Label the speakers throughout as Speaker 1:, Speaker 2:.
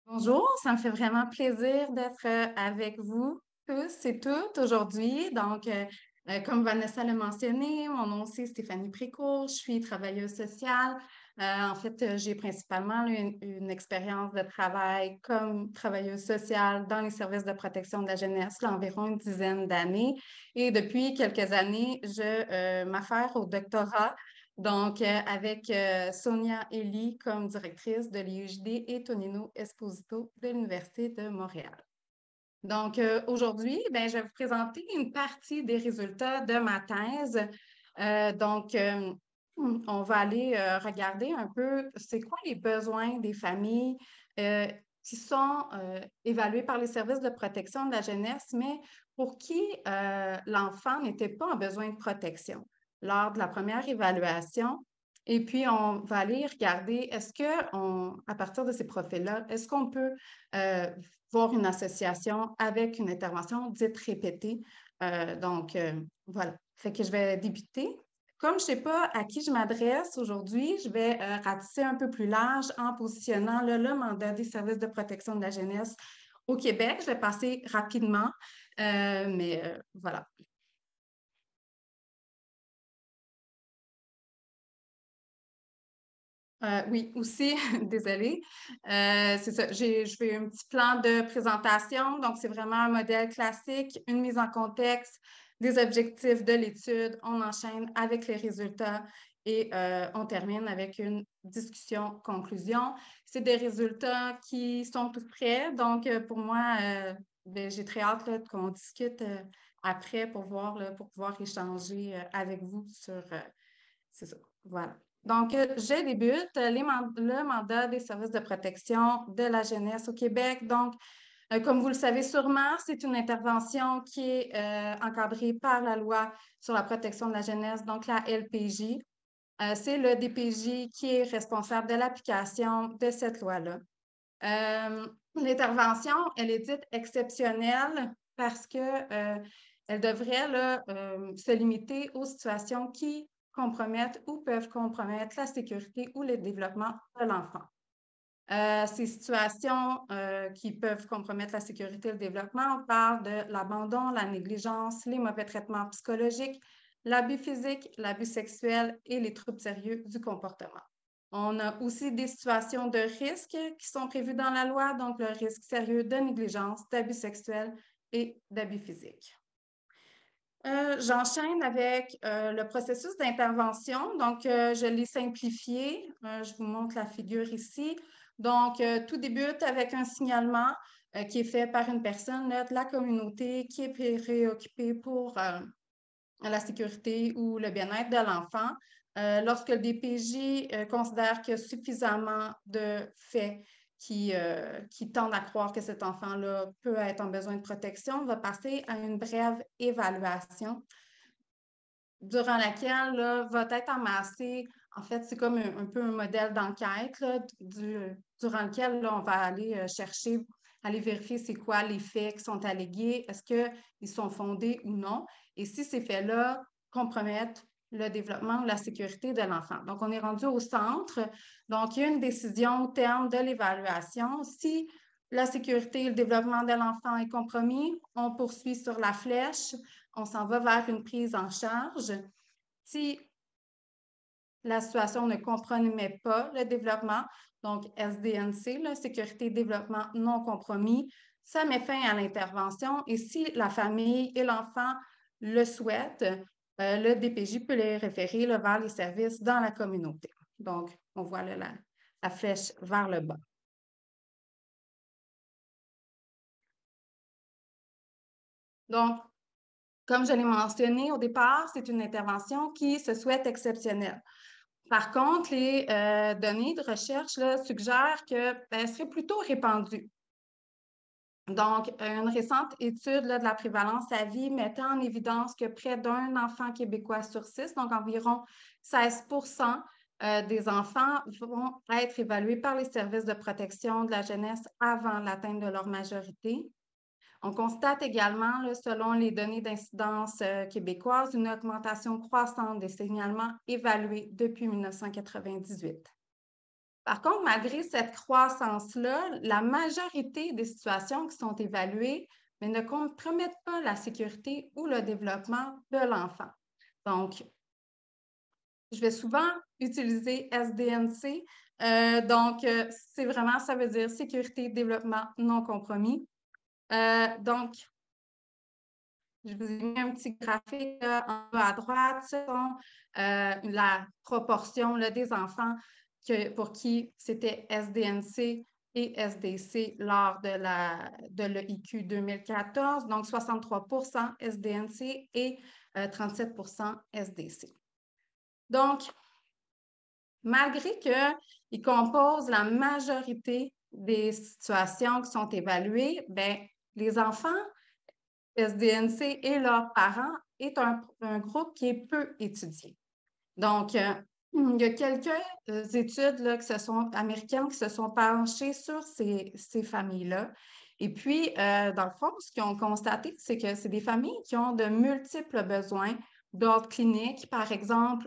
Speaker 1: Bonjour, ça me fait vraiment plaisir d'être avec vous tous et toutes aujourd'hui. Comme Vanessa l'a mentionné, mon nom c'est Stéphanie Précourt, je suis travailleuse sociale. J'ai principalement une expérience de travail comme travailleuse sociale dans les services de protection de la jeunesse, là, environ une dizaine d'années. Et depuis quelques années, je m'affaire au doctorat avec Sonia Elie comme directrice de l'IUJD et Tonino Esposito de l'Université de Montréal. Aujourd'hui, ben, je vais vous présenter une partie des résultats de ma thèse. Euh, donc, euh, on va aller regarder un peu c'est quoi les besoins des familles euh, qui sont évalués par les services de protection de la jeunesse, mais pour qui l'enfant n'était pas en besoin de protection lors de la première évaluation. Et puis, on va aller regarder, à partir de ces profils-là, est-ce qu'on peut euh, voir une association avec une intervention dite répétée. Voilà. Fait que je vais débuter. Comme je ne sais pas à qui je m'adresse aujourd'hui, je vais ratisser un peu plus large en positionnant le mandat des services de protection de la jeunesse au Québec. Je vais passer rapidement, voilà. Oui, aussi, désolée. C'est ça, je fais un petit plan de présentation. Donc, c'est vraiment un modèle classique, une mise en contexte, des objectifs de l'étude. On enchaîne avec les résultats et on termine avec une discussion-conclusion. C'est des résultats qui sont tous prêts. Pour moi, j'ai très hâte là, qu'on discute après pour voir, là, pour pouvoir échanger avec vous sur c'est ça. Voilà. Je débute le mandat des services de protection de la jeunesse au Québec. Comme vous le savez sûrement, c'est une intervention qui est encadrée par la loi sur la protection de la jeunesse, donc la LPJ. C'est le DPJ qui est responsable de l'application de cette loi-là. L'intervention, elle est dite exceptionnelle parce que elle devrait là, se limiter aux situations qui compromettent ou peuvent compromettre la sécurité ou le développement de l'enfant. Ces situations qui peuvent compromettre la sécurité et le développement, on parle de l'abandon, la négligence, les mauvais traitements psychologiques, l'abus physique, l'abus sexuel et les troubles sérieux du comportement. On a aussi des situations de risque qui sont prévues dans la loi, donc le risque sérieux de négligence, d'abus sexuels et d'abus physiques. J'enchaîne avec le processus d'intervention. Je l'ai simplifié. Je vous montre la figure ici. Tout débute avec un signalement qui est fait par une personne là, de la communauté qui est préoccupée pour la sécurité ou le bien-être de l'enfant. Lorsque le DPJ considère qu'il y a suffisamment de faits qui tendent à croire que cet enfant-là peut être en besoin de protection, on va passer à une brève évaluation durant laquelle là, va être amassé, en fait, c'est comme un peu un modèle d'enquête durant lequel là, on va aller chercher, aller vérifier c'est quoi les faits qui sont allégués, est-ce qu'ils sont fondés ou non, et si ces faits-là compromettent le développement ou la sécurité de l'enfant. Donc, on est rendu au centre. Donc, il y a une décision au terme de l'évaluation. Si la sécurité et le développement de l'enfant est compromis, on poursuit sur la flèche, on s'en va vers une prise en charge. Si la situation ne compromet pas le développement, donc SDNC, la sécurité et développement non compromis, ça met fin à l'intervention et si la famille et l'enfant le souhaitent, le DPJ peut les référer là, vers les services dans la communauté. Donc, on voit là, la flèche vers le bas. Donc, comme je l'ai mentionné au départ, c'est une intervention qui se souhaite exceptionnelle. Par contre, les données de recherche là, suggèrent qu'elle serait plutôt répandue. Une récente étude là, de la prévalence à vie mettait en évidence que près d'un enfant québécois sur six, donc environ 16 des enfants vont être évalués par les services de protection de la jeunesse avant l'atteinte de leur majorité. On constate également, là, selon les données d'incidence québécoises, une augmentation croissante des signalements évalués depuis 1998. Par contre, malgré cette croissance-là, la majorité des situations qui sont évaluées mais ne compromettent pas la sécurité ou le développement de l'enfant. Donc, je vais souvent utiliser SDNC. C'est vraiment, ça veut dire sécurité, développement non compromis. Donc, je vous ai mis un petit graphique là, en bas à droite. Ce sont la proportion là, des enfants pour qui c'était SDNC et SDC lors de l'EIQ 2014. Donc, 63 SDNC et 37 SDC. Donc, malgré qu'ils composent la majorité des situations qui sont évaluées, bien, les enfants SDNC et leurs parents est un groupe qui est peu étudié. Donc, il y a quelques études là, américaines qui se sont penchées sur ces familles-là. Et puis, dans le fond, ce qu'ils ont constaté, c'est que c'est des familles qui ont de multiples besoins d'ordre clinique, par exemple,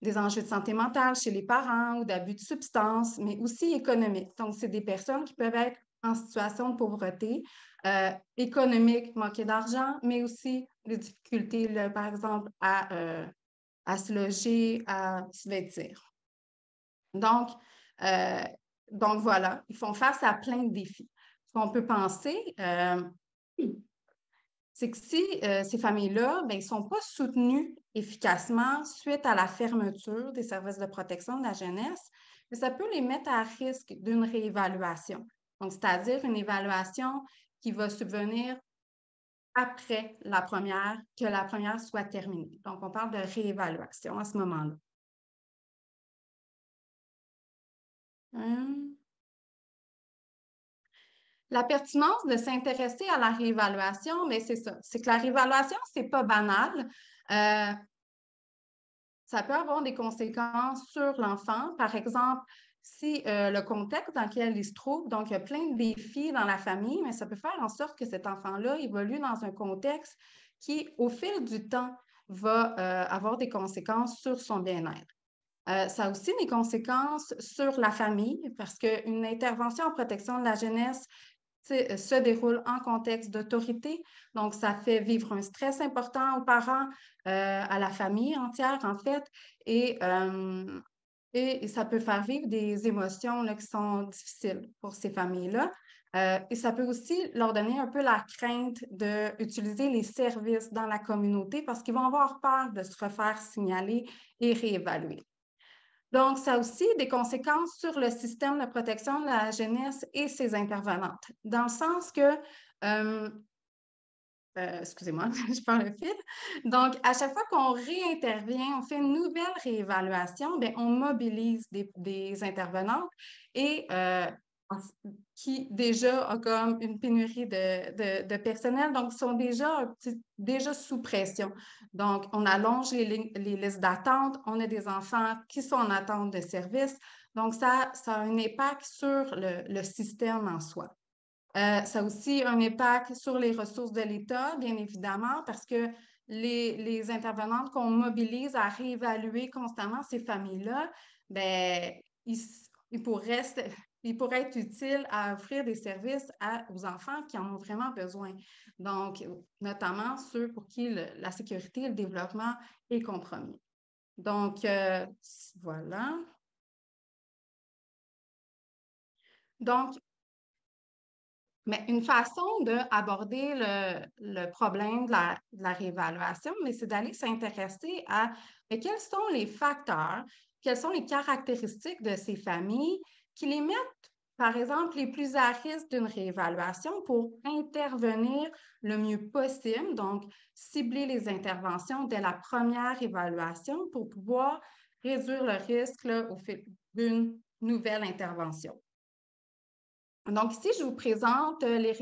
Speaker 1: des enjeux de santé mentale chez les parents ou d'abus de substances, mais aussi économiques. Donc, c'est des personnes qui peuvent être en situation de pauvreté, économique, manquer d'argent, mais aussi des difficultés, là, par exemple, à se loger, à se vêtir. Donc, euh, donc voilà, ils font face à plein de défis. Ce qu'on peut penser, c'est que si ces familles-là, ben, ils ne sont pas soutenues efficacement suite à la fermeture des services de protection de la jeunesse, mais ça peut les mettre à risque d'une réévaluation. Donc, c'est-à-dire une évaluation qui va subvenir après que la première soit terminée. Donc, on parle de réévaluation à ce moment-là. La pertinence de s'intéresser à la réévaluation, mais c'est ça. C'est que la réévaluation, c'est pas banal. Euh, Ça peut avoir des conséquences sur l'enfant. Par exemple, si le contexte dans lequel il se trouve, donc il y a plein de défis dans la famille, mais ça peut faire en sorte que cet enfant-là évolue dans un contexte qui, au fil du temps, va avoir des conséquences sur son bien-être. Ça a aussi des conséquences sur la famille parce qu'une intervention en protection de la jeunesse se déroule en contexte d'autorité. Donc, ça fait vivre un stress important aux parents, à la famille entière, en fait, et, et ça peut faire vivre des émotions là, qui sont difficiles pour ces familles-là. Et ça peut aussi leur donner un peu la crainte d'utiliser les services dans la communauté parce qu'ils vont avoir peur de se refaire signaler et réévaluer. Donc, ça a aussi des conséquences sur le système de protection de la jeunesse et ses intervenantes, dans le sens que, excusez-moi, je perds le fil. Donc, à chaque fois qu'on réintervient, on fait une nouvelle réévaluation, bien, on mobilise des intervenantes et qui déjà ont comme une pénurie de personnel, donc sont déjà sous pression. Donc, on allonge les listes d'attente, on a des enfants qui sont en attente de services, donc ça a un impact sur le système en soi. Ça a aussi un impact sur les ressources de l'État, bien évidemment, parce que les intervenantes qu'on mobilise à réévaluer constamment ces familles-là, ben, ils pourraient, ils pourraient être utiles à offrir des services aux enfants qui en ont vraiment besoin. Donc, notamment ceux pour qui la sécurité et le développement est compromis. Donc, voilà. Donc, mais une façon d'aborder le problème de la réévaluation, mais c'est d'aller s'intéresser à mais quels sont les facteurs, quelles sont les caractéristiques de ces familles qui les mettent, par exemple, les plus à risque d'une réévaluation pour intervenir le mieux possible, donc cibler les interventions dès la première évaluation pour pouvoir réduire le risque là, au fil d'une nouvelle intervention. Donc, ici, je vous présente les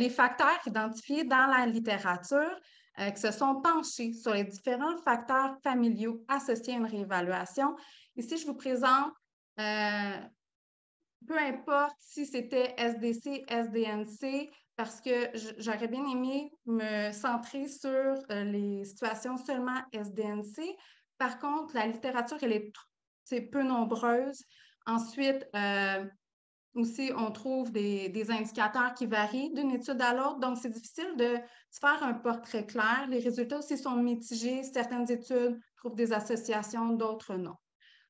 Speaker 1: facteurs identifiés dans la littérature qui se sont penchés sur les différents facteurs familiaux associés à une réévaluation. Ici, je vous présente, peu importe si c'était SDC, SDNC, parce que j'aurais bien aimé me centrer sur les situations seulement SDNC. Par contre, la littérature, elle est c'est peu nombreuses. Ensuite, aussi, on trouve des indicateurs qui varient d'une étude à l'autre, donc c'est difficile de se faire un portrait clair. Les résultats aussi sont mitigés. Certaines études trouvent des associations, d'autres non.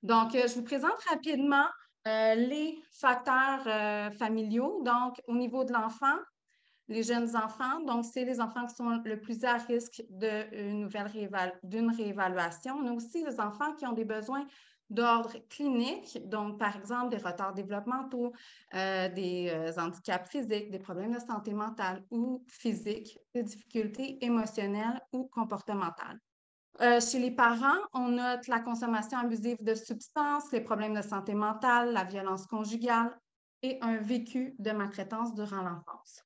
Speaker 1: Donc, je vous présente rapidement les facteurs familiaux. Donc, au niveau de l'enfant, les jeunes enfants, donc c'est les enfants qui sont le plus à risque d'une réévaluation. On a aussi les enfants qui ont des besoins d'ordre clinique, donc par exemple des retards développementaux, des handicaps physiques, des problèmes de santé mentale ou physique, des difficultés émotionnelles ou comportementales. Chez les parents, on note la consommation abusive de substances, les problèmes de santé mentale, la violence conjugale et un vécu de maltraitance durant l'enfance.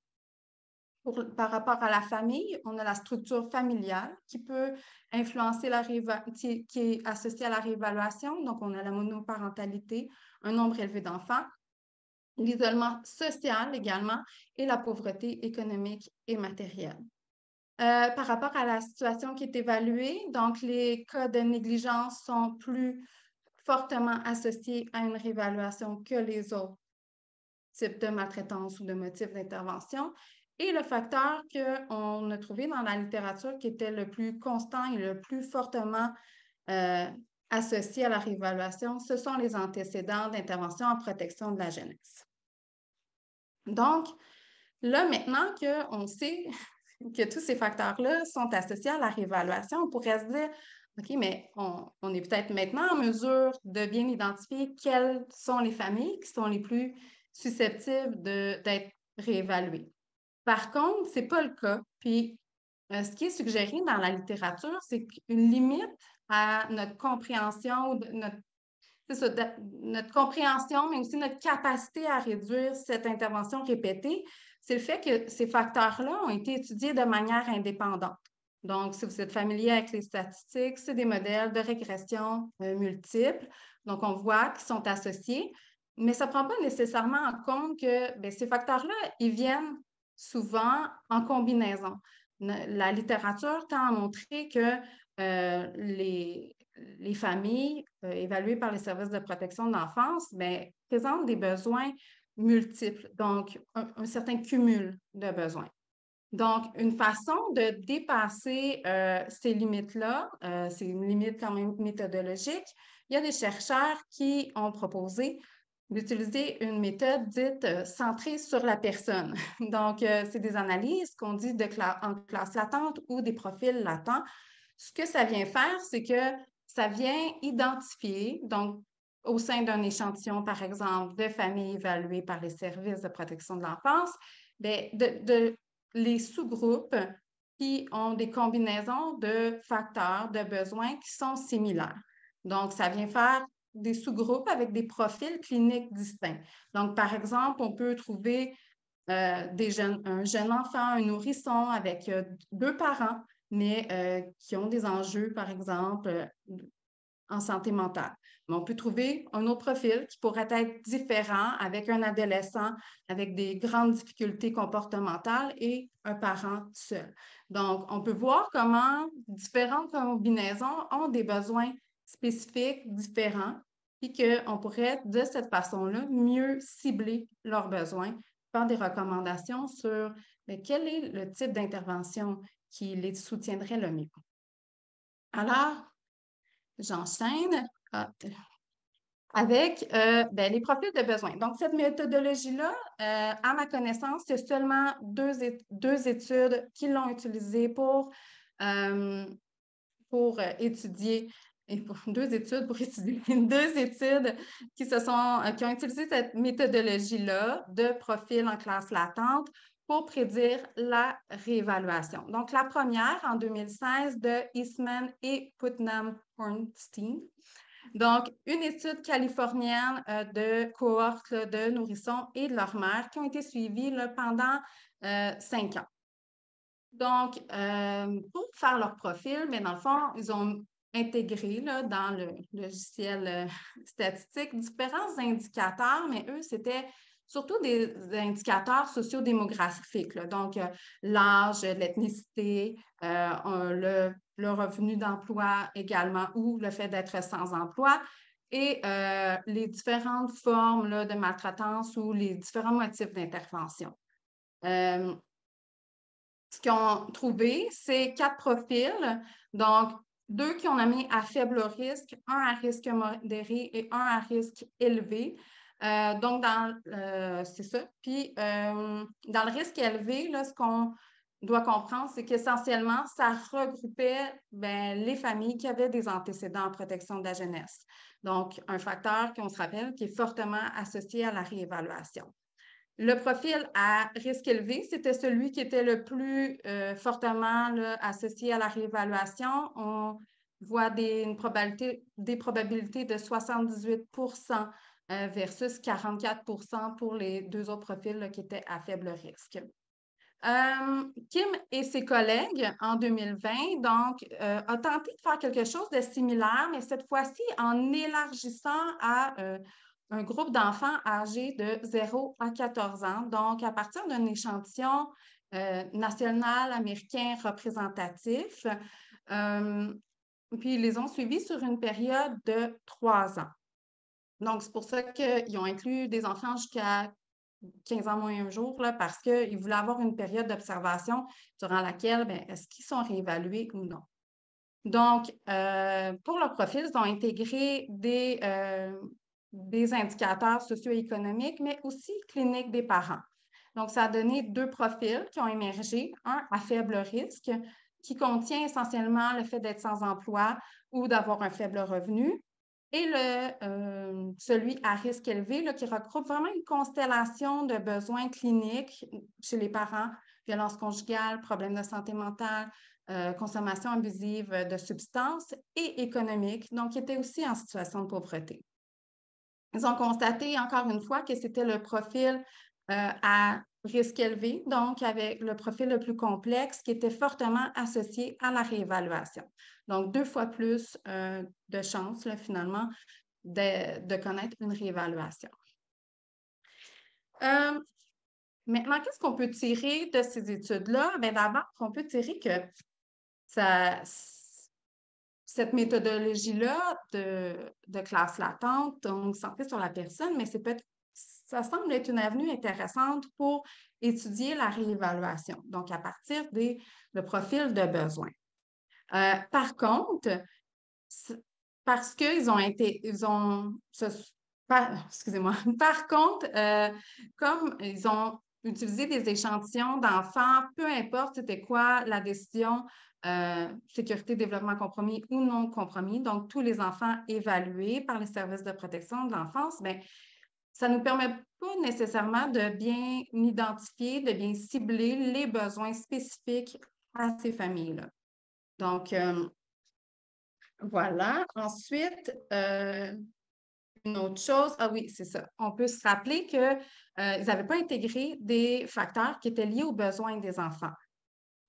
Speaker 1: Par rapport à la famille, on a la structure familiale qui peut influencer qui est associée à la réévaluation. Donc, on a la monoparentalité, un nombre élevé d'enfants, l'isolement social également et la pauvreté économique et matérielle. Par rapport à la situation qui est évaluée, donc les cas de négligence sont plus fortement associés à une réévaluation que les autres types de maltraitance ou de motifs d'intervention. Et le facteur qu'on a trouvé dans la littérature qui était le plus constant et le plus fortement associé à la réévaluation, ce sont les antécédents d'intervention en protection de la jeunesse. Donc, là, maintenant qu'on sait que tous ces facteurs-là sont associés à la réévaluation, on pourrait se dire, OK, mais on est peut-être maintenant en mesure de bien identifier quelles sont les familles qui sont les plus susceptibles d'être réévaluées. Par contre, ce n'est pas le cas. Puis, ce qui est suggéré dans la littérature, c'est qu'une limite à notre compréhension, notre compréhension, mais aussi notre capacité à réduire cette intervention répétée, c'est le fait que ces facteurs-là ont été étudiés de manière indépendante. Donc, si vous êtes familier avec les statistiques, c'est des modèles de régression multiples. Donc, on voit qu'ils sont associés, mais ça ne prend pas nécessairement en compte que ces facteurs-là, ils viennent souvent en combinaison. La littérature tend à montrer que les familles évaluées par les services de protection de l'enfance présentent des besoins multiples, donc un certain cumul de besoins. Donc, une façon de dépasser ces limites-là, c'est une limite quand même méthodologique, il y a des chercheurs qui ont proposé d'utiliser une méthode dite centrée sur la personne. Donc, c'est des analyses qu'on dit en classe latente ou des profils latents. Ce que ça vient faire, c'est que ça vient identifier, donc au sein d'un échantillon, par exemple, de familles évaluées par les services de protection de l'enfance, les sous-groupes qui ont des combinaisons de facteurs, de besoins qui sont similaires. Donc, ça vient faire des sous-groupes avec des profils cliniques distincts. Donc, par exemple, on peut trouver un jeune enfant, un nourrisson avec 2 parents, mais qui ont des enjeux, par exemple, en santé mentale. Mais on peut trouver un autre profil qui pourrait être différent avec un adolescent avec des grandes difficultés comportementales et un parent seul. Donc, on peut voir comment différentes combinaisons ont des besoins spécifiques différents et qu'on pourrait, de cette façon-là, mieux cibler leurs besoins, faire des recommandations sur quel est le type d'intervention qui les soutiendrait le mieux. Alors, j'enchaîne avec les profils de besoins. Donc, cette méthodologie-là, à ma connaissance, il y a seulement deux études qui l'ont utilisée pour étudier, deux études qui ont utilisé cette méthodologie-là de profil en classe latente pour prédire la réévaluation. Donc, la première, en 2016, de Eastman et Putnam-Hornstein. Donc, une étude californienne de cohortes de nourrissons et de leur mère qui ont été suivies pendant 5 ans. Donc, pour faire leur profil, mais dans le fond, ils ont intégré dans le logiciel statistique différents indicateurs, mais eux, c'était surtout des indicateurs sociodémographiques. Donc, l'âge, l'ethnicité, le revenu d'emploi également ou le fait d'être sans emploi. et les différentes formes là, de maltraitance ou les différents motifs d'intervention. Ce qu'ils ont trouvé, c'est 4 profils. Donc, 2 qui ont nommé à faible risque, un à risque modéré et un à risque élevé. Donc, c'est ça. Puis, dans le risque élevé, là, ce qu'on doit comprendre, c'est qu'essentiellement, ça regroupait les familles qui avaient des antécédents en protection de la jeunesse. Donc, un facteur qu'on se rappelle qui est fortement associé à la réévaluation. Le profil à risque élevé, c'était celui qui était le plus fortement là, associé à la réévaluation. On voit des probabilités de 78 versus 44 pour les 2 autres profils là, qui étaient à faible risque. Kim et ses collègues, en 2020, donc, a tenté de faire quelque chose de similaire, mais cette fois-ci en élargissant à un groupe d'enfants âgés de 0 à 14 ans, donc à partir d'un échantillon national américain représentatif. Puis ils les ont suivis sur une période de 3 ans. Donc, c'est pour ça qu'ils ont inclus des enfants jusqu'à 15 ans moins un jour, là, parce qu'ils voulaient avoir une période d'observation durant laquelle, est-ce qu'ils sont réévalués ou non. Donc, pour leur profil, ils ont intégré des indicateurs socio-économiques, mais aussi cliniques des parents. Donc, ça a donné 2 profils qui ont émergé, un à faible risque, qui contient essentiellement le fait d'être sans emploi ou d'avoir un faible revenu, et celui à risque élevé, là, qui regroupe vraiment une constellation de besoins cliniques chez les parents, violence conjugale, problèmes de santé mentale, consommation abusive de substances et économique, donc qui étaient aussi en situation de pauvreté. Ils ont constaté encore une fois que c'était le profil à risque élevé, donc avec le profil le plus complexe qui était fortement associé à la réévaluation. Donc, 2 fois plus de chances, là, finalement, de connaître une réévaluation. Maintenant, qu'est-ce qu'on peut tirer de ces études-là? D'abord, on peut tirer que cette méthodologie-là de classe latente, donc centrée sur la personne, mais ça semble être une avenue intéressante pour étudier la réévaluation, donc à partir de profils de besoins. Par contre, parce qu'ils ont été, excusez-moi, par contre, comme ils ont utilisé des échantillons d'enfants, peu importe c'était quoi la décision, sécurité, développement compromis ou non compromis, donc tous les enfants évalués par les services de protection de l'enfance, ça ne nous permet pas nécessairement de bien identifier, de bien cibler les besoins spécifiques à ces familles-là. Donc, voilà. Ensuite, une autre chose, ah oui, c'est ça. On peut se rappeler qu'ils n'avaient pas intégré des facteurs qui étaient liés aux besoins des enfants.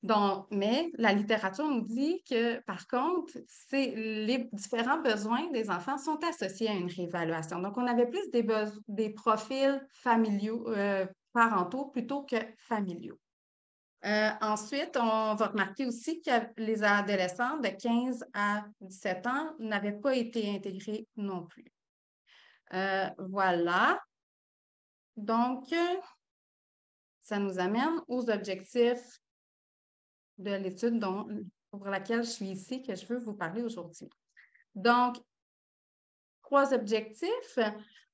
Speaker 1: Donc, mais la littérature nous dit que, par contre, les différents besoins des enfants sont associés à une réévaluation. Donc, on avait plus des profils familiaux, parentaux plutôt que familiaux. Ensuite, on va remarquer aussi que les adolescents de 15 à 17 ans n'avaient pas été intégrés non plus. Voilà. Donc, ça nous amène aux objectifs de l'étude pour laquelle je suis ici, que je veux vous parler aujourd'hui. Donc, 3 objectifs.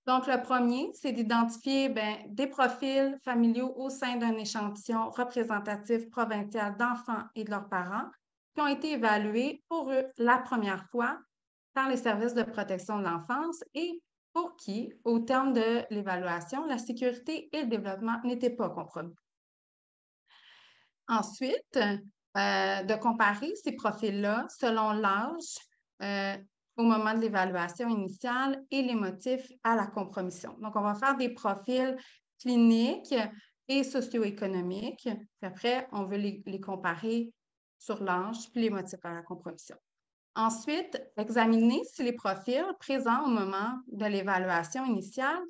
Speaker 1: Donc, le premier, c'est d'identifier des profils familiaux au sein d'un échantillon représentatif provincial d'enfants et de leurs parents qui ont été évalués pour eux la première fois par les services de protection de l'enfance et pour qui, au terme de l'évaluation, la sécurité et le développement n'étaient pas compromis. Ensuite, de comparer ces profils-là selon l'âge au moment de l'évaluation initiale et les motifs à la compromission. Donc, on va faire des profils cliniques et socio-économiques. Puis après, on veut les comparer sur l'âge puis les motifs à la compromission. Ensuite, examiner si les profils présents au moment de l'évaluation initiale,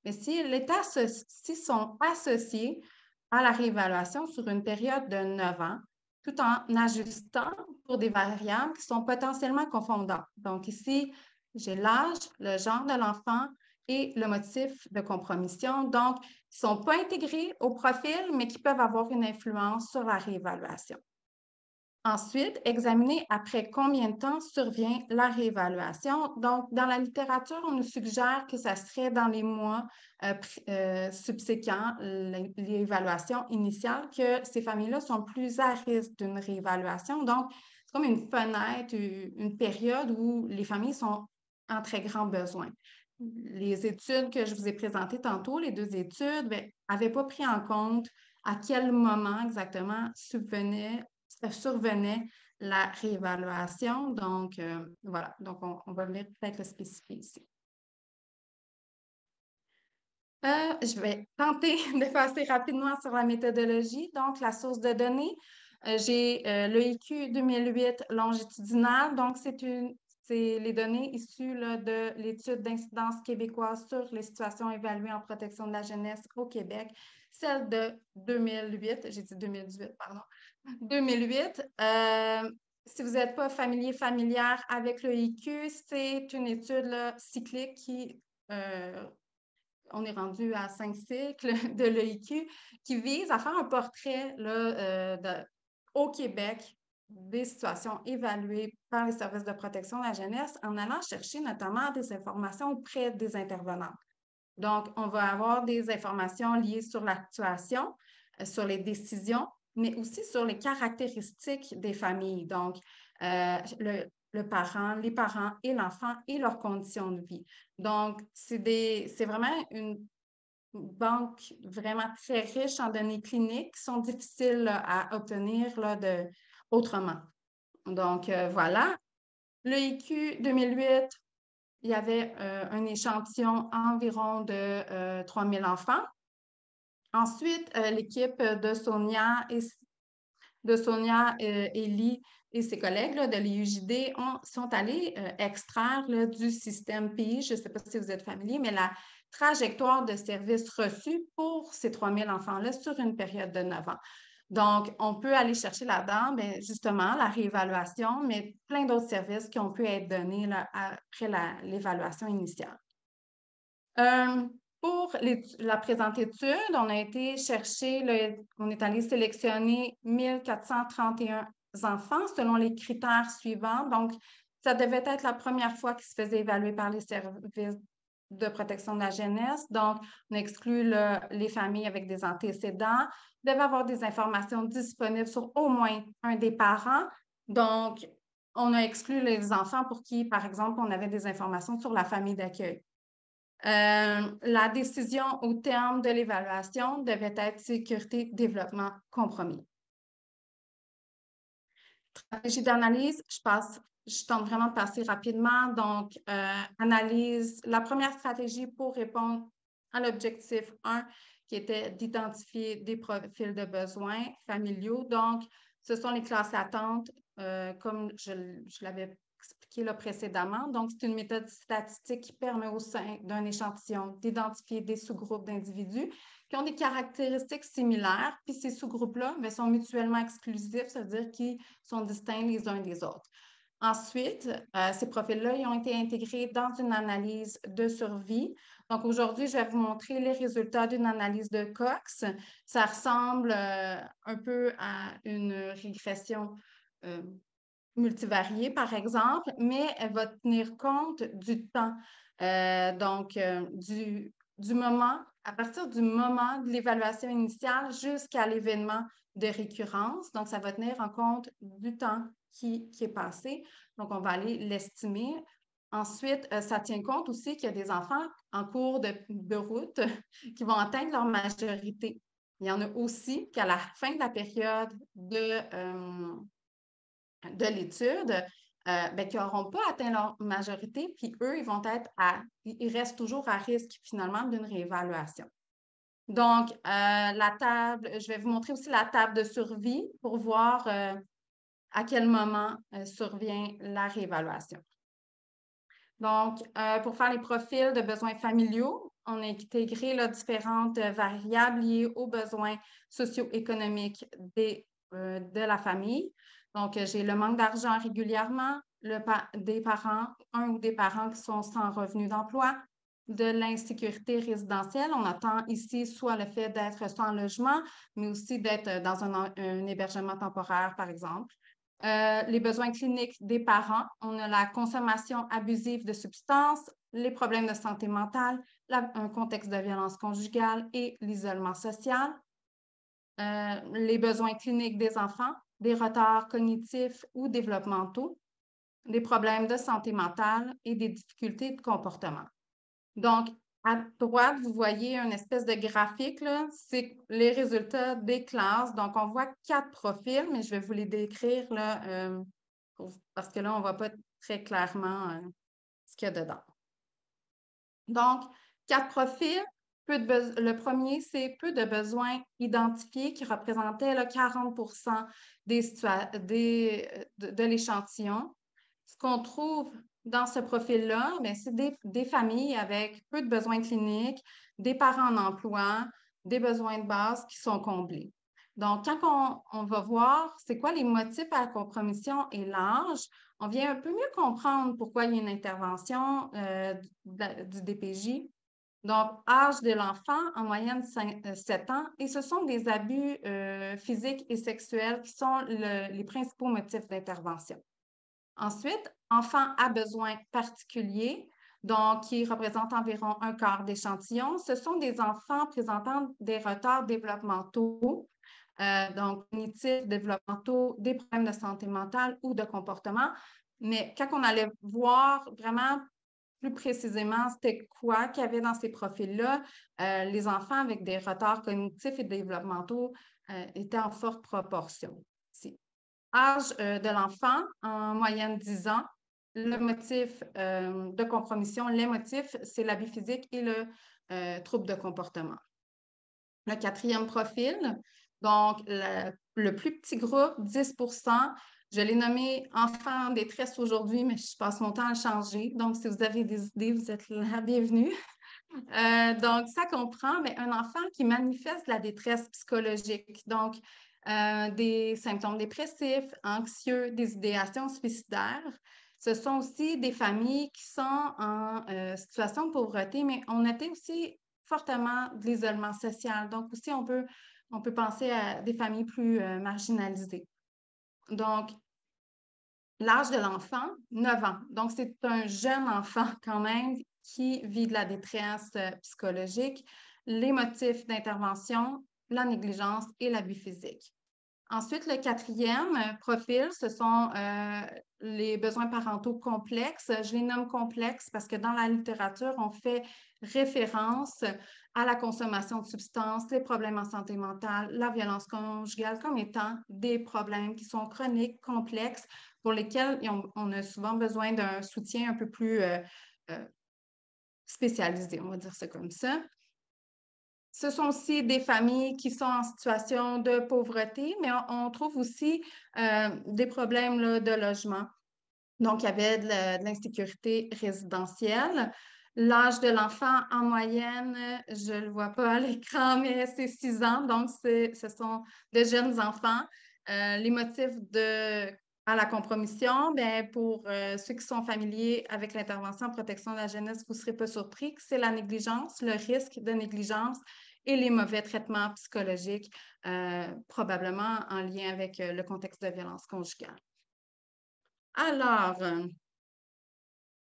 Speaker 1: s'ils sont associés à la réévaluation sur une période de 9 ans, tout en ajustant pour des variables qui sont potentiellement confondantes. Donc ici, j'ai l'âge, le genre de l'enfant et le motif de compromission. Donc, ils ne sont pas intégrés au profil, mais qui peuvent avoir une influence sur la réévaluation. Ensuite, examiner après combien de temps survient la réévaluation. Donc, dans la littérature, on nous suggère que ça serait dans les mois subséquents, l'évaluation initiale, que ces familles-là sont plus à risque d'une réévaluation. Donc, c'est comme une fenêtre, une période où les familles sont en très grand besoin. Les études que je vous ai présentées tantôt, les deux études, n'avaient pas pris en compte à quel moment exactement survenait la réévaluation. Donc, voilà. Donc, on va venir peut-être le spécifier ici. Je vais tenter de passer rapidement sur la méthodologie. Donc, la source de données, j'ai l'EIQ 2008 longitudinal. Donc, c'est les données issues là, de l'étude d'incidence québécoise sur les situations évaluées en protection de la jeunesse au Québec, celle de 2008, j'ai dit 2018, pardon, 2008. Si vous n'êtes pas familière avec le IQ, c'est une étude là, cyclique qui, on est rendu à 5 cycles de l'EIQ, qui vise à faire un portrait là, au Québec des situations évaluées par les services de protection de la jeunesse en allant chercher notamment des informations auprès des intervenants. Donc, on va avoir des informations liées sur l'actuation, sur les décisions, mais aussi sur les caractéristiques des familles. Donc, les parents et l'enfant et leurs conditions de vie. Donc, c'est vraiment une banque vraiment très riche en données cliniques qui sont difficiles là, à obtenir là, autrement. Donc, voilà. Le IQ 2008, il y avait un échantillon environ de 3000 enfants. Ensuite, l'équipe de Sonia Elie et ses collègues là, de l'IUJD sont allés extraire là, du système pays, je ne sais pas si vous êtes familier, mais la trajectoire de services reçus pour ces 3000 enfants-là sur une période de 9 ans. Donc, on peut aller chercher là-dedans, justement, la réévaluation, mais plein d'autres services qui ont pu être donnés là, après l'évaluation initiale. Pour la présente étude, on a été chercher, on est allé sélectionner 1431 enfants selon les critères suivants. Donc, ça devait être la première fois qu'ils se faisaient évaluer par les services de protection de la jeunesse. Donc, on exclut les familles avec des antécédents. Il devait avoir des informations disponibles sur au moins un des parents. Donc, on a exclu les enfants pour qui, par exemple, on avait des informations sur la famille d'accueil. La décision au terme de l'évaluation devait être sécurité, développement, compromis. Stratégie d'analyse, je tente vraiment de passer rapidement. Donc, analyse, la première stratégie pour répondre à l'objectif 1, qui était d'identifier des profils de besoins familiaux. Donc, ce sont les classes attentes, comme je l'avais expliqué là précédemment. Donc, c'est une méthode statistique qui permet au sein d'un échantillon d'identifier des sous-groupes d'individus qui ont des caractéristiques similaires, puis ces sous-groupes-là sont mutuellement exclusifs, ça veut dire qu'ils sont distincts les uns des autres. Ensuite, ces profils-là ont été intégrés dans une analyse de survie. Donc, aujourd'hui, je vais vous montrer les résultats d'une analyse de Cox. Ça ressemble un peu à une régression multivariée, par exemple, mais elle va tenir compte du temps. Donc, du moment, à partir du moment de l'évaluation initiale jusqu'à l'événement de récurrence. Donc, ça va tenir en compte du temps qui est passé. Donc, on va aller l'estimer. Ensuite, ça tient compte aussi qu'il y a des enfants en cours de route qui vont atteindre leur majorité. Il y en a aussi qu'à la fin de la période de l'étude, qui n'auront pas atteint leur majorité, puis eux, ils restent toujours à risque finalement d'une réévaluation. Donc, je vais vous montrer aussi la table de survie pour voir à quel moment survient la réévaluation. Donc, pour faire les profils de besoins familiaux, on a intégré là, différentes variables liées aux besoins socio-économiques de la famille. Donc, j'ai le manque d'argent régulièrement, des parents, un ou des parents qui sont sans revenu d'emploi, de l'insécurité résidentielle. On attend ici soit le fait d'être sans logement, mais aussi d'être dans un hébergement temporaire, par exemple. Les besoins cliniques des parents. On a la consommation abusive de substances, les problèmes de santé mentale, un contexte de violence conjugale et l'isolement social. Les besoins cliniques des enfants, des retards cognitifs ou développementaux, des problèmes de santé mentale et des difficultés de comportement. Donc, à droite, vous voyez une espèce de graphique, là, c'est les résultats des classes. Donc, on voit 4 profils, mais je vais vous les décrire là, parce que là, on ne voit pas très clairement ce qu'il y a dedans. Donc, 4 profils. Le premier, c'est peu de besoins identifiés qui représentaient là, 40 de l'échantillon. Ce qu'on trouve dans ce profil-là, c'est des familles avec peu de besoins cliniques, des parents en emploi, des besoins de base qui sont comblés. Donc, quand on va voir c'est quoi les motifs à la compromission et l'âge, on vient un peu mieux comprendre pourquoi il y a une intervention du DPJ. Donc, âge de l'enfant, en moyenne 7 ans, et ce sont des abus physiques et sexuels qui sont les principaux motifs d'intervention. Ensuite, enfant à besoins particuliers, donc qui représente environ un quart d'échantillon. Ce sont des enfants présentant des retards développementaux, donc cognitifs, développementaux, des problèmes de santé mentale ou de comportement. Mais quand on allait voir vraiment plus précisément c'était quoi qu'il y avait dans ces profils-là, les enfants avec des retards cognitifs et développementaux étaient en forte proportion. Âge de l'enfant, en moyenne 10 ans. Le motif de compromission, les motifs, c'est l'abus physique et le trouble de comportement. Le quatrième profil, donc le plus petit groupe, 10 je l'ai nommé enfant en détresse aujourd'hui, mais je passe mon temps à le changer. Donc, si vous avez des idées, vous êtes la bienvenue. Donc, ça comprend un enfant qui manifeste la détresse psychologique. Donc, des symptômes dépressifs, anxieux, des idéations suicidaires. Ce sont aussi des familles qui sont en situation de pauvreté, mais on notait aussi fortement de l'isolement social. Donc, aussi, on peut penser à des familles plus marginalisées. Donc, l'âge de l'enfant, 9 ans. Donc, c'est un jeune enfant quand même qui vit de la détresse psychologique, les motifs d'intervention, la négligence et l'abus physique. Ensuite, le quatrième profil, ce sont les besoins parentaux complexes. Je les nomme complexes parce que dans la littérature, on fait référence à la consommation de substances, les problèmes en santé mentale, la violence conjugale comme étant des problèmes qui sont chroniques, complexes, pour lesquels on a souvent besoin d'un soutien un peu plus spécialisé, on va dire ça comme ça. Ce sont aussi des familles qui sont en situation de pauvreté, mais on trouve aussi des problèmes là, de logement. Donc, il y avait de l'insécurité résidentielle. L'âge de l'enfant, en moyenne, je ne le vois pas à l'écran, mais c'est 6 ans. Donc, ce sont de jeunes enfants. Les motifs à la compromission, pour ceux qui sont familiers avec l'intervention en protection de la jeunesse, vous ne serez pas surpris que c'est la négligence, le risque de négligence et les mauvais traitements psychologiques, probablement en lien avec le contexte de violence conjugale. Alors,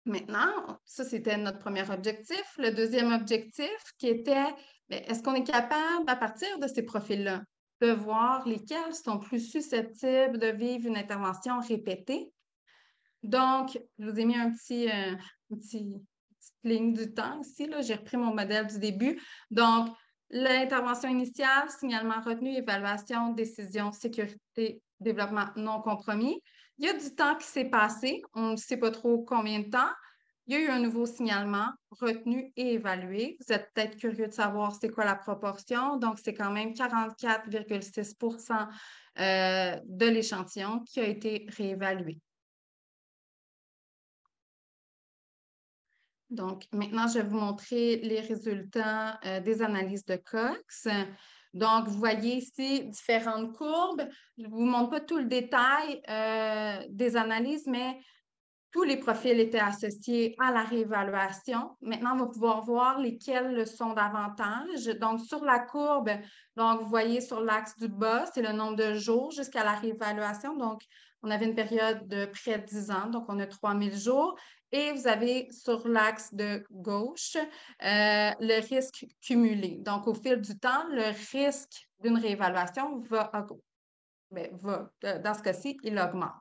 Speaker 1: maintenant, ça, c'était notre premier objectif. Le deuxième objectif qui était, est-ce qu'on est capable, à partir de ces profils-là, de voir lesquels sont plus susceptibles de vivre une intervention répétée? Donc, je vous ai mis une petite ligne du temps ici. J'ai repris mon modèle du début. Donc, l'intervention initiale, signalement retenu, évaluation, décision, sécurité, développement non compromis. Il y a du temps qui s'est passé. On ne sait pas trop combien de temps. Il y a eu un nouveau signalement retenu et évalué. Vous êtes peut-être curieux de savoir c'est quoi la proportion. Donc, c'est quand même 44,6 de l'échantillon qui a été réévalué. Donc, maintenant, je vais vous montrer les résultats des analyses de Cox. Donc, vous voyez ici différentes courbes. Je ne vous montre pas tout le détail des analyses, mais tous les profils étaient associés à la réévaluation. Maintenant, on va pouvoir voir lesquels le sont davantage. Donc, sur la courbe, donc, vous voyez sur l'axe du bas, c'est le nombre de jours jusqu'à la réévaluation. Donc, on avait une période de près de 10 ans, donc on a 3000 jours. Et vous avez sur l'axe de gauche le risque cumulé. Donc, au fil du temps, le risque d'une réévaluation dans ce cas-ci, il augmente.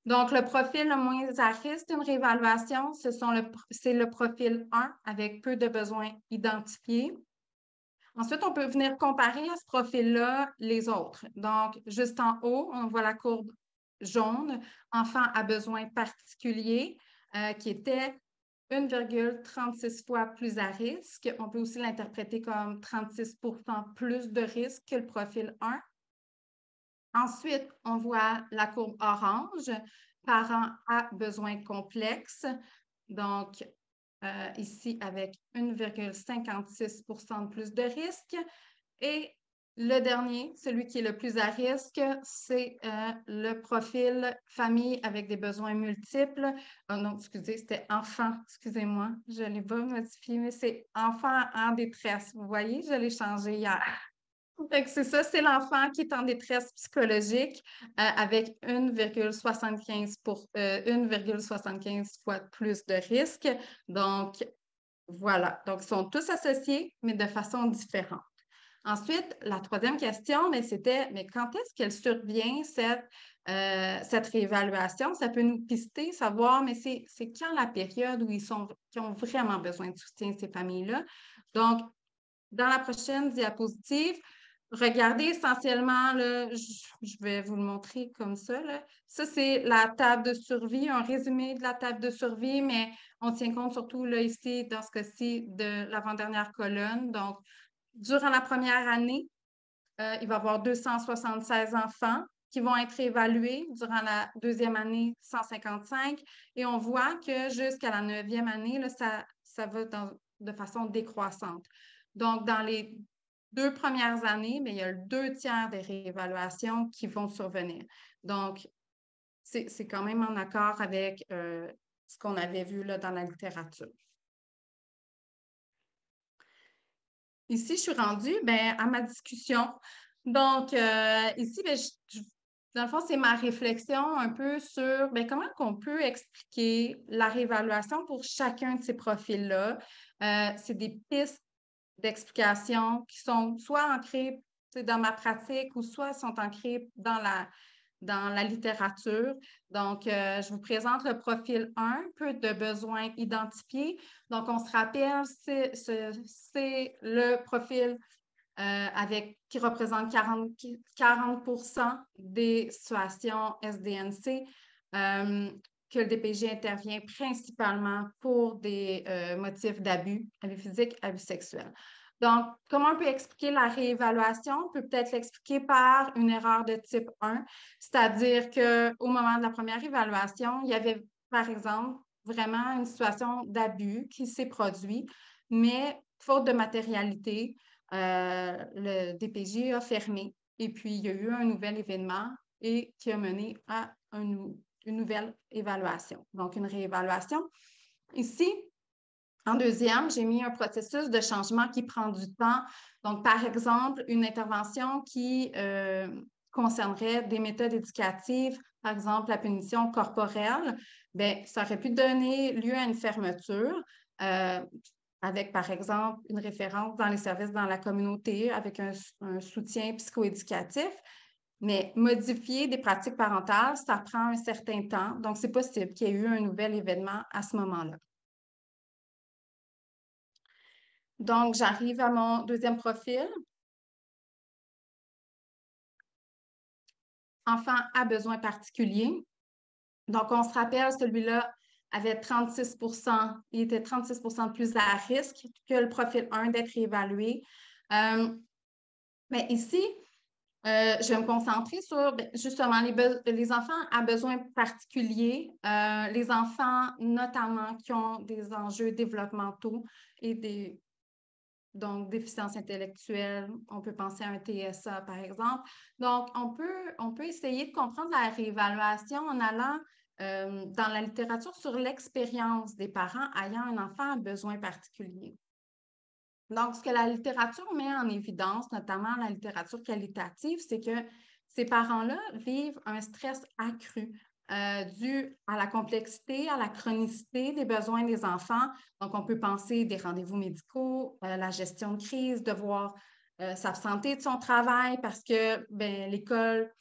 Speaker 1: Donc, le profil le moins à risque d'une réévaluation, c'est le profil 1 avec peu de besoins identifiés. Ensuite, on peut venir comparer à ce profil-là les autres. Donc, juste en haut, on voit la courbe jaune, enfant à besoins particuliers, qui était 1,36 fois plus à risque. On peut aussi l'interpréter comme 36 plus de risque que le profil 1. Ensuite, on voit la courbe orange, parents à besoins complexes. Donc, ici, avec 1,56 de plus de risque. Et le dernier, celui qui est le plus à risque, c'est le profil famille avec des besoins multiples. Oh non, excusez, c'était enfant, excusez-moi, je ne l'ai pas modifié, mais c'est enfant en détresse. Vous voyez, je l'ai changé hier. C'est ça, c'est l'enfant qui est en détresse psychologique avec 1,75 fois plus de risque. Donc, voilà. Donc, ils sont tous associés, mais de façon différente. Ensuite, la troisième question, c'était quand est-ce qu'elle survient, cette réévaluation? Ça peut nous pister, savoir, mais c'est quand la période où qui ont vraiment besoin de soutien, ces familles-là. Donc, dans la prochaine diapositive, regardez essentiellement, là, je vais vous le montrer comme ça. Là. Ça, c'est la table de survie, un résumé de la table de survie, mais on tient compte surtout là, ici, dans ce cas-ci, de l'avant-dernière colonne. Donc, durant la première année, il va y avoir 276 enfants qui vont être évalués. Durant la deuxième année, 155. Et on voit que jusqu'à la neuvième année, là, ça va de façon décroissante. Donc, dans les 2 premières années, mais il y a le 2 tiers des réévaluations qui vont survenir. Donc, c'est quand même en accord avec ce qu'on avait vu là, dans la littérature. Ici, je suis rendue à ma discussion. Donc, ici, dans le fond, c'est ma réflexion un peu sur comment on peut expliquer la réévaluation pour chacun de ces profils-là. C'est des pistes d'explication qui sont soit ancrées dans ma pratique ou soit sont ancrées dans la littérature. Donc, je vous présente le profil 1, peu de besoins identifiés. Donc, on se rappelle, c'est le profil qui représente 40 des situations SDNC, que le DPJ intervient principalement pour des motifs d'abus physiques, abus sexuels. Donc, comment on peut expliquer la réévaluation? On peut peut-être l'expliquer par une erreur de type 1, c'est-à-dire qu'au moment de la première évaluation, il y avait, par exemple, vraiment une situation d'abus qui s'est produite, mais faute de matérialité, le DPJ a fermé et puis il y a eu un nouvel événement et qui a mené à une nouvelle évaluation, donc une réévaluation. Ici, en deuxième, j'ai mis un processus de changement qui prend du temps. Donc, par exemple, une intervention qui concernerait des méthodes éducatives, par exemple la punition corporelle, ça aurait pu donner lieu à une fermeture avec, par exemple, une référence dans les services dans la communauté, avec un soutien psychoéducatif. Mais modifier des pratiques parentales, ça prend un certain temps. Donc, c'est possible qu'il y ait eu un nouvel événement à ce moment-là. Donc, j'arrive à mon deuxième profil. Enfant à besoins particuliers. Donc, on se rappelle, celui-là avait 36 il était 36 de plus à risque que le profil 1 d'être évalué. Mais ici, je vais me concentrer sur justement les enfants à besoins particuliers, les enfants notamment qui ont des enjeux développementaux et donc déficience intellectuelle, on peut penser à un TSA, par exemple. Donc, on peut essayer de comprendre la réévaluation en allant dans la littérature sur l'expérience des parents ayant un enfant à besoin particulier. Donc, ce que la littérature met en évidence, notamment la littérature qualitative, c'est que ces parents-là vivent un stress accru dû à la complexité, à la chronicité des besoins des enfants. Donc, on peut penser des rendez-vous médicaux, la gestion de crise, devoir s'absenter de son travail parce que ben, l'école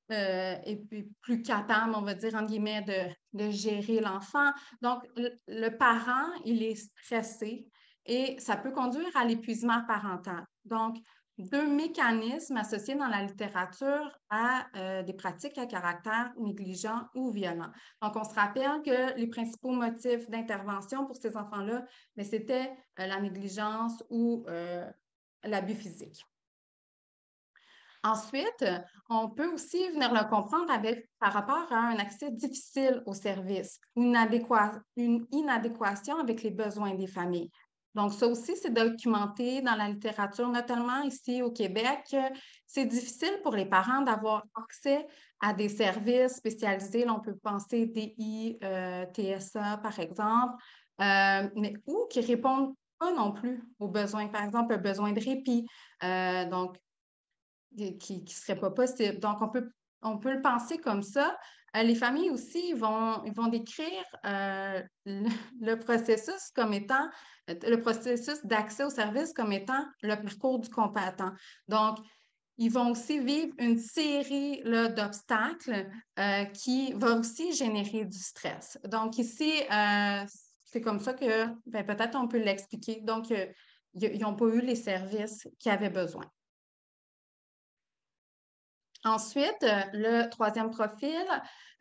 Speaker 1: est plus capable, on va dire, entre guillemets, de gérer l'enfant. Donc, le parent, il est stressé et ça peut conduire à l'épuisement parental. Donc, deux mécanismes associés dans la littérature à des pratiques à caractère négligent ou violent. Donc, on se rappelle que les principaux motifs d'intervention pour ces enfants-là, c'était la négligence ou l'abus physique. Ensuite, on peut aussi venir le comprendre par rapport à un accès difficile au service, une inadéquation avec les besoins des familles. Donc, ça aussi, c'est documenté dans la littérature, notamment ici au Québec. C'est difficile pour les parents d'avoir accès à des services spécialisés. Là, on peut penser DI, TSA, par exemple, ou qui répondent pas non plus aux besoins. Par exemple, un besoin de répit. Donc, qui ne serait pas possible. Donc, on peut le penser comme ça. Les familles aussi, ils vont décrire le processus comme étant, le processus d'accès au service comme étant le parcours du combattant. Donc, ils vont aussi vivre une série d'obstacles qui va aussi générer du stress. Donc, ici, c'est comme ça que ben, peut-être on peut l'expliquer. Donc, ils n'ont pas eu les services qu'ils avaient besoin. Ensuite, le troisième profil,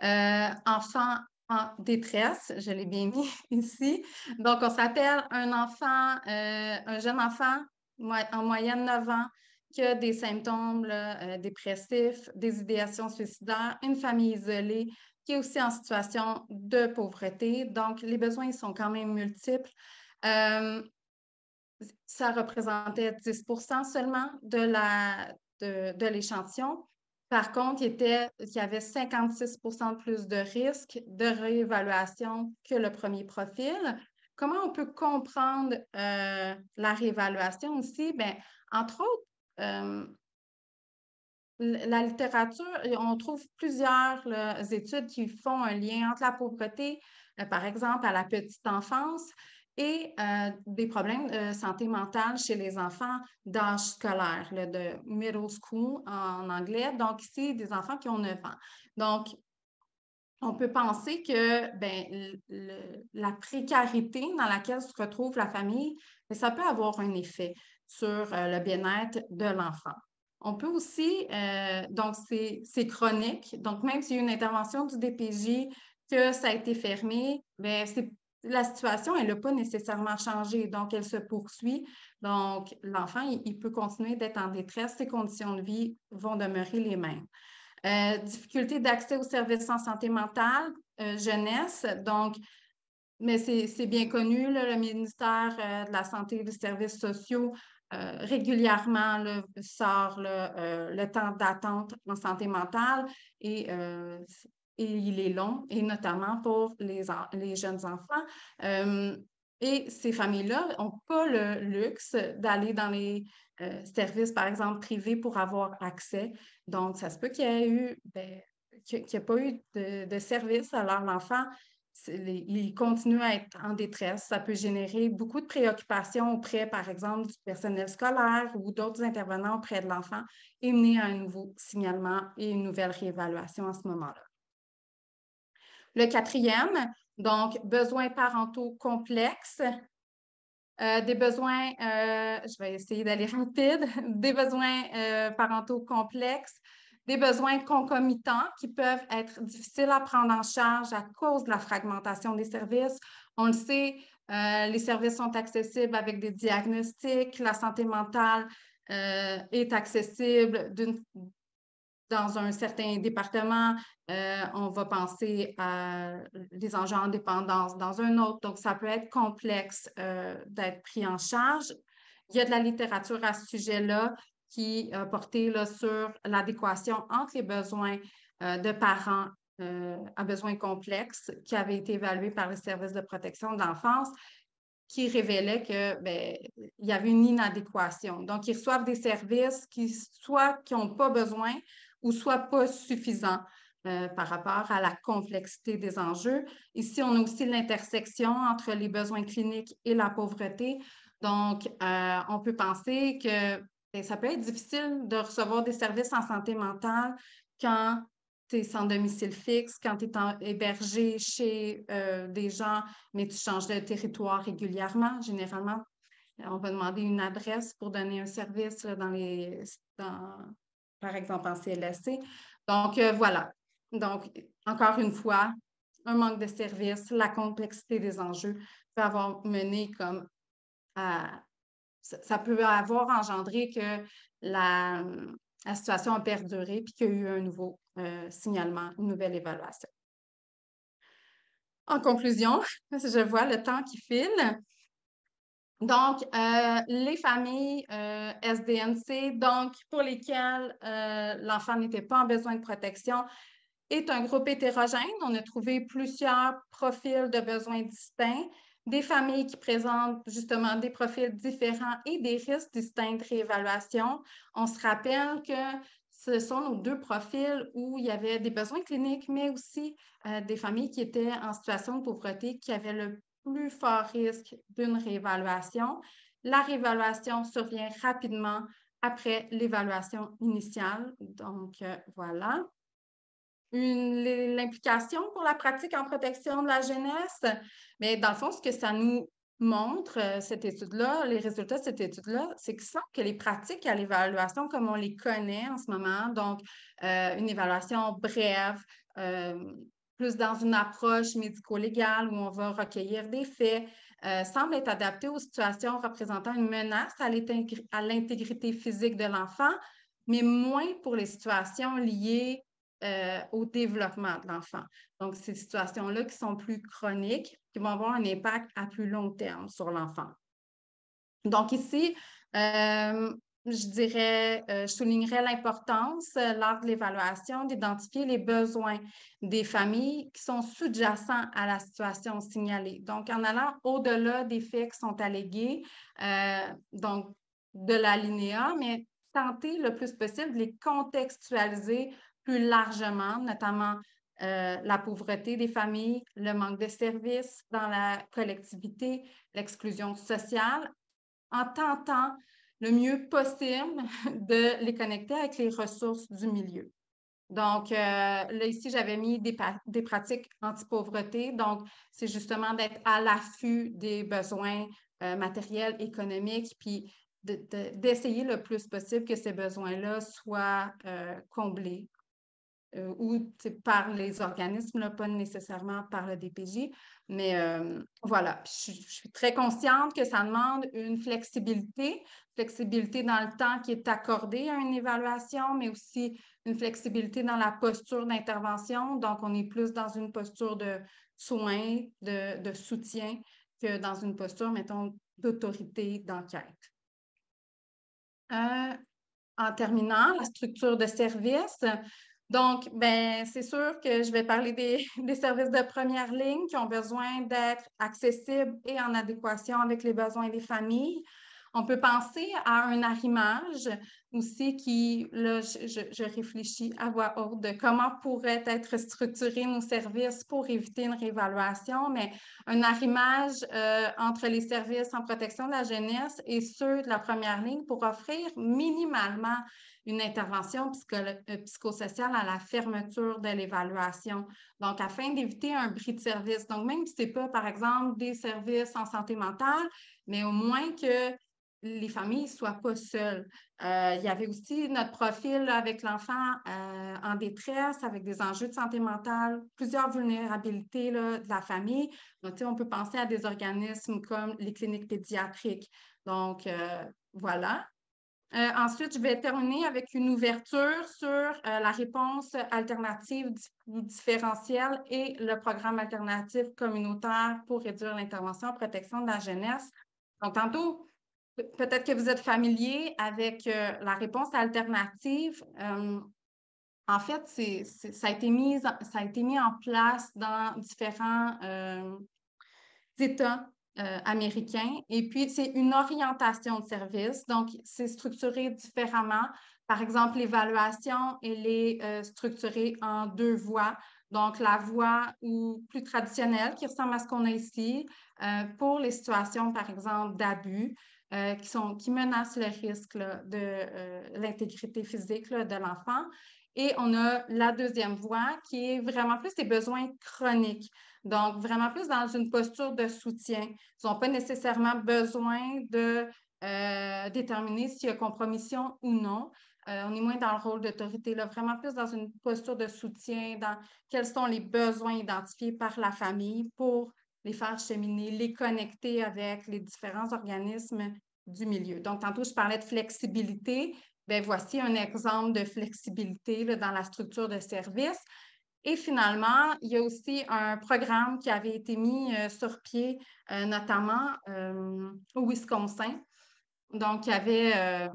Speaker 1: enfant en détresse, je l'ai bien mis ici. Donc, on s'appelle un enfant, un jeune enfant en moyenne 9 ans qui a des symptômes là, dépressifs, des idéations suicidaires, une famille isolée qui est aussi en situation de pauvreté. Donc, les besoins ils sont quand même multiples. Ça représentait 10 seulement de l'échantillon. Par contre, il y avait 56 de plus de risques de réévaluation que le premier profil. Comment on peut comprendre la réévaluation aussi? Bien, entre autres, la littérature, on trouve plusieurs là, études qui font un lien entre la pauvreté, par exemple, à la petite enfance, et des problèmes de santé mentale chez les enfants d'âge scolaire, là, de middle school en anglais. Donc, ici, des enfants qui ont 9 ans. Donc, on peut penser que ben, la précarité dans laquelle se retrouve la famille, ça peut avoir un effet sur le bien-être de l'enfant. On peut aussi, donc c'est chronique, donc même s'il y a une intervention du DPJ, que ça a été fermé, bien, la situation, elle n'a pas nécessairement changé, donc elle se poursuit. Donc, l'enfant, il peut continuer d'être en détresse, ses conditions de vie vont demeurer les mêmes. Difficulté d'accès aux services en santé mentale, jeunesse. Donc, mais c'est bien connu, là, le ministère de la Santé et des Services sociaux régulièrement là, sort là, le temps d'attente en santé mentale et, euh, et il est long, et notamment pour les jeunes enfants. Et ces familles-là n'ont pas le luxe d'aller dans les services, par exemple, privés pour avoir accès. Donc, ça se peut qu'il y ait eu, ben, qu'il n'y ait pas eu de service. Alors, l'enfant, il continue à être en détresse. Ça peut générer beaucoup de préoccupations auprès, par exemple, du personnel scolaire ou d'autres intervenants auprès de l'enfant et mener à un nouveau signalement et une nouvelle réévaluation à ce moment-là. Le quatrième, donc, besoins parentaux complexes. Des besoins, je vais essayer d'aller rapide, des besoins parentaux complexes, des besoins concomitants qui peuvent être difficiles à prendre en charge à cause de la fragmentation des services. On le sait, les services sont accessibles avec des diagnostics, la santé mentale est accessible dans un certain département, on va penser à des enjeux en dépendance dans un autre. Donc, ça peut être complexe d'être pris en charge. Il y a de la littérature à ce sujet-là qui a porté là, sur l'adéquation entre les besoins de parents à besoins complexes qui avait été évalué par le service de protection de l'enfance qui révélait que il y avait une inadéquation. Donc, ils reçoivent des services qui n'ont pas besoin ou soit pas suffisants par rapport à la complexité des enjeux. Ici, on a aussi l'intersection entre les besoins cliniques et la pauvreté. Donc, on peut penser que ça peut être difficile de recevoir des services en santé mentale quand tu es sans domicile fixe, quand tu es hébergé chez des gens, mais tu changes de territoire régulièrement. Généralement, on va demander une adresse pour donner un service par exemple en CLSC. Donc, voilà. Donc, encore une fois, un manque de services, la complexité des enjeux peut avoir mené comme à ça peut avoir engendré que la situation a perduré puis qu'il y a eu un nouveau signalement, une nouvelle évaluation. En conclusion, je vois le temps qui file. Donc, les familles SDNC, donc pour lesquelles l'enfant n'était pas en besoin de protection, est un groupe hétérogène. On a trouvé plusieurs profils de besoins distincts, des familles qui présentent justement des profils différents et des risques distincts de réévaluation. On se rappelle que ce sont nos deux profils où il y avait des besoins cliniques, mais aussi des familles qui étaient en situation de pauvreté, qui avaient le plus fort risque d'une réévaluation. La réévaluation survient rapidement après l'évaluation initiale. Donc, voilà. L'implication pour la pratique en protection de la jeunesse, mais dans le fond, ce que ça nous montre, cette étude-là, les résultats de cette étude-là, c'est qu'il semble que les pratiques à l'évaluation, comme on les connaît en ce moment, donc une évaluation brève, plus dans une approche médico-légale où on va recueillir des faits, semble être adaptées aux situations représentant une menace à l'intégrité physique de l'enfant, mais moins pour les situations liées au développement de l'enfant. Donc, ces situations-là qui sont plus chroniques, qui vont avoir un impact à plus long terme sur l'enfant. Donc, ici, je soulignerais l'importance, lors de l'évaluation, d'identifier les besoins des familles qui sont sous-jacents à la situation signalée. Donc, en allant au-delà des faits qui sont allégués, donc de l'alinéa, mais tenter le plus possible de les contextualiser plus largement, notamment la pauvreté des familles, le manque de services dans la collectivité, l'exclusion sociale, en tentant le mieux possible de les connecter avec les ressources du milieu. Donc, là, ici, j'avais mis des pratiques anti-pauvreté. Donc, c'est justement d'être à l'affût des besoins matériels, économiques, puis d'essayer le plus possible que ces besoins-là soient comblés ou par les organismes, là, pas nécessairement par le DPJ. Mais voilà, je suis très consciente que ça demande une flexibilité dans le temps qui est accordé à une évaluation, mais aussi une flexibilité dans la posture d'intervention. Donc, on est plus dans une posture de soins, de soutien, que dans une posture, mettons, d'autorité, d'enquête. En terminant, la structure de service. Donc, c'est sûr que je vais parler des services de première ligne qui ont besoin d'être accessibles et en adéquation avec les besoins des familles. On peut penser à un arrimage aussi qui, là, je réfléchis à voix haute de comment pourraient être structurés nos services pour éviter une réévaluation, mais un arrimage entre les services en protection de la jeunesse et ceux de la première ligne pour offrir minimalement une intervention psychosociale à la fermeture de l'évaluation. Donc, afin d'éviter un bris de service. Donc, même si ce n'est pas, par exemple, des services en santé mentale, mais au moins que les familles ne soient pas seules. Il y avait aussi notre profil là, avec l'enfant en détresse, avec des enjeux de santé mentale, plusieurs vulnérabilités là, de la famille. Donc, on peut penser à des organismes comme les cliniques pédiatriques. Donc, voilà. Ensuite, je vais terminer avec une ouverture sur la réponse alternative ou différentielle et le programme alternatif communautaire pour réduire l'intervention en protection de la jeunesse. Donc, tantôt, peut-être que vous êtes familier avec la réponse alternative. En fait, ça a été mis en place dans différents États américains. Et puis, c'est une orientation de service. Donc, c'est structuré différemment. Par exemple, l'évaluation, elle est structurée en deux voies. Donc, la voie plus traditionnelle, qui ressemble à ce qu'on a ici, pour les situations, par exemple, d'abus. Qui menacent le risque là, de l'intégrité physique là, de l'enfant. Et on a la deuxième voie qui est vraiment plus des besoins chroniques. Donc, vraiment plus dans une posture de soutien. Ils n'ont pas nécessairement besoin de déterminer s'il y a compromission ou non. On est moins dans le rôle d'autorité, là, vraiment plus dans une posture de soutien, dans quels sont les besoins identifiés par la famille pour les faire cheminer, les connecter avec les différents organismes du milieu. Donc, tantôt, je parlais de flexibilité. Bien, voici un exemple de flexibilité là, dans la structure de service. Et finalement, il y a aussi un programme qui avait été mis sur pied, notamment au Wisconsin, donc qui avait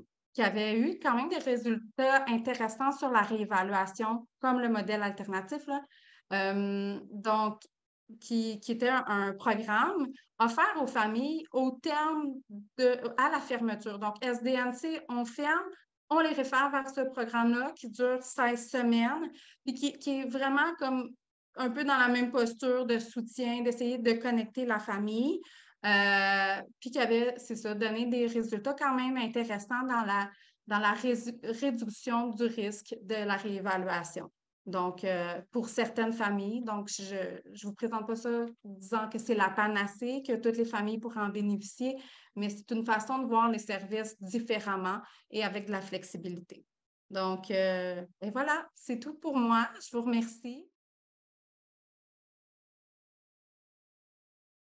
Speaker 1: eu quand même des résultats intéressants sur la réévaluation, comme le modèle alternatif, là. Donc, qui était un programme offert aux familles au terme à la fermeture. Donc, SDNC, on ferme, on les réfère vers ce programme-là qui dure 16 semaines, puis qui est vraiment comme un peu dans la même posture de soutien, d'essayer de connecter la famille. Puis qui avait, c'est ça, donné des résultats quand même intéressants dans la réduction du risque de la réévaluation. Donc, pour certaines familles, donc je ne vous présente pas ça disant que c'est la panacée, que toutes les familles pourraient en bénéficier, mais c'est une façon de voir les services différemment et avec de la flexibilité. Donc, et voilà, c'est tout pour moi. Je vous remercie.